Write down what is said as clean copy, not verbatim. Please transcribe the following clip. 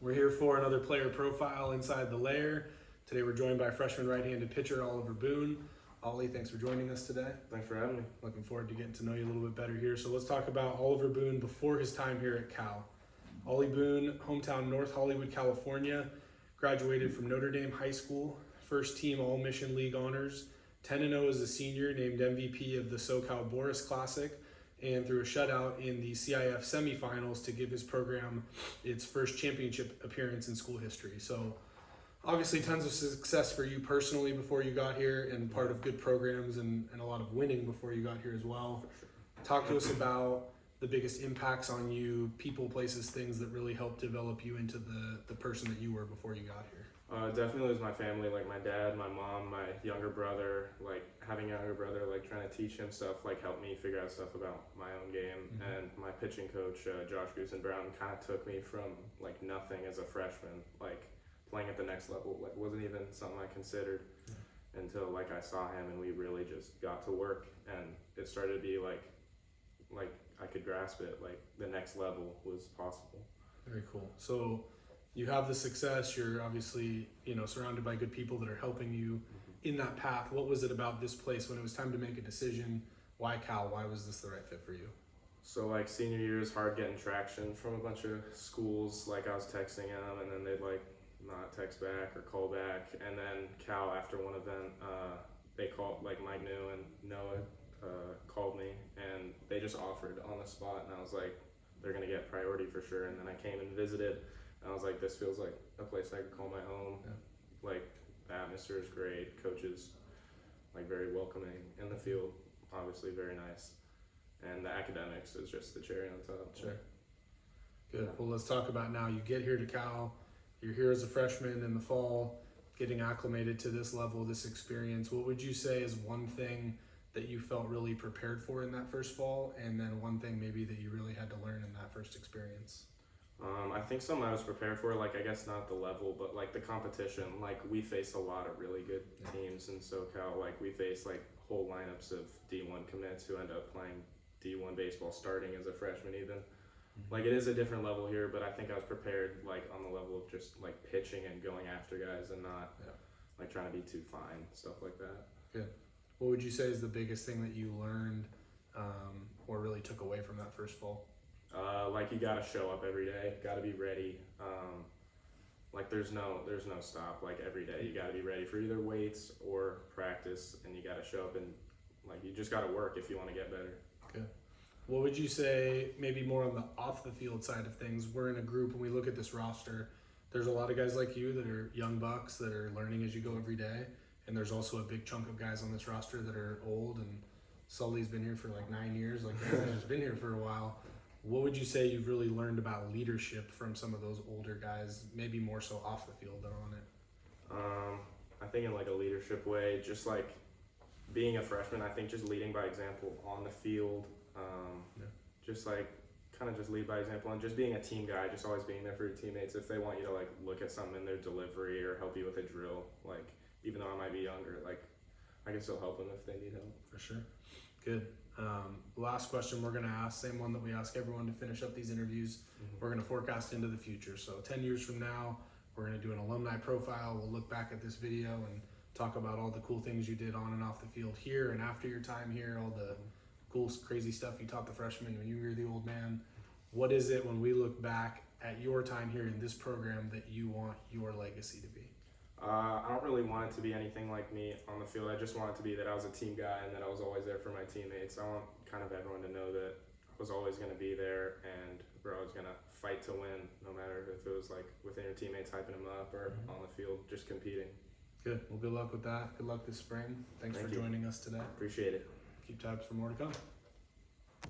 We're here for another player profile inside the Lair. Today we're joined by freshman right-handed pitcher Oliver Boone. Ollie, thanks for joining us today. Thanks for having me. Looking forward to getting to know you a little bit better here. So let's talk about Oliver Boone before his time here at Cal. Ollie Boone, hometown North Hollywood, California, graduated from Notre Dame High School, first team All-Mission League honors, 10-0 as a senior, named MVP of the SoCal Boris Classic, and threw a shutout in the CIF semifinals to give his program its first championship appearance in school history. So obviously tons of success for you personally before you got here, and part of good programs and a lot of winning before you got here as well. Talk to us about the biggest impacts on you, people, places, things that really helped develop you into the person that you were before you got here. Definitely was my family, like my dad, my mom, my younger brother. Like having a younger brother, like trying to teach him stuff, like helped me figure out stuff about my own game. Mm-hmm. And my pitching coach, Josh Goosen-Brown, kind of took me from like nothing as a freshman, like playing at the next level, like wasn't even something I considered until like I saw him and we really just got to work, and it started to be like I could grasp it, like the next level was possible. Very cool. So you have the success, you're obviously, surrounded by good people that are helping you in that path. What was it about this place when it was time to make a decision? Why Cal? Why was this the right fit for you? So like senior year is hard getting traction from a bunch of schools. Like I was texting them and then they'd like not text back or call back. And then Cal, after one event, they called, like Mike New and Noah called me and they just offered on the spot, and I was like, they're gonna get priority for sure. And then I came and visited, and I was like, this feels like a place I could call my home. Yeah. Like the atmosphere is great, coaches like very welcoming, and the field obviously very nice, and the academics is just the cherry on top. Sure. Good. Well, let's talk about now. You get here to Cal, you're here as a freshman in the fall, getting acclimated to this level, this experience. What would you say is one thing that you felt really prepared for in that first fall, and then one thing maybe that you really had to learn in that first experience? I think something I was prepared for, like I guess not the level, but like the competition. Like we face a lot of really good teams in SoCal. Like we face like whole lineups of D1 commits who end up playing D1 baseball starting as a freshman even. Like it is a different level here, but I think I was prepared like on the level of just like pitching and going after guys and not like trying to be too fine, stuff like that. Good. What would you say is the biggest thing that you learned or really took away from that first fall? Like you gotta show up every day, gotta be ready. Like there's no stop. Like every day you gotta be ready for either weights or practice, and you gotta show up and like you just gotta work if you want to get better. Good. What would you say, maybe more on the off the field side of things? We're in a group and we look at this roster. There's a lot of guys like you that are young bucks that are learning as you go every day. And there's also a big chunk of guys on this roster that are old, and Sully's been here for like 9 years, like has been here for a while. What would you say you've really learned about leadership from some of those older guys, maybe more so off the field than on it? I think in like a leadership way, just like being a freshman, I think just leading by example on the field, just like kind of just lead by example, and just being a team guy, just always being there for your teammates. If they want you to like look at something in their delivery or help you with a drill, like even though I might be younger, like I can still help them if they need help. For sure. Good. Last question we're going to ask, same one that we ask everyone to finish up these interviews. We're going to forecast into the future. So 10 years from now, we're going to do an alumni profile. We'll look back at this video and talk about all the cool things you did on and off the field here and after your time here, all the cool, crazy stuff you taught the freshmen when you were the old man. What is it when we look back at your time here in this program that you want your legacy to be? I don't really want it to be anything like me on the field. I just want it to be that I was a team guy and that I was always there for my teammates. I want kind of everyone to know that I was always going to be there and we're always going to fight to win, no matter if it was like within your teammates hyping them up or on the field just competing. Good. Well, good luck with that. Good luck this spring. Thanks for joining us today. Appreciate it. Keep tabs for more to come.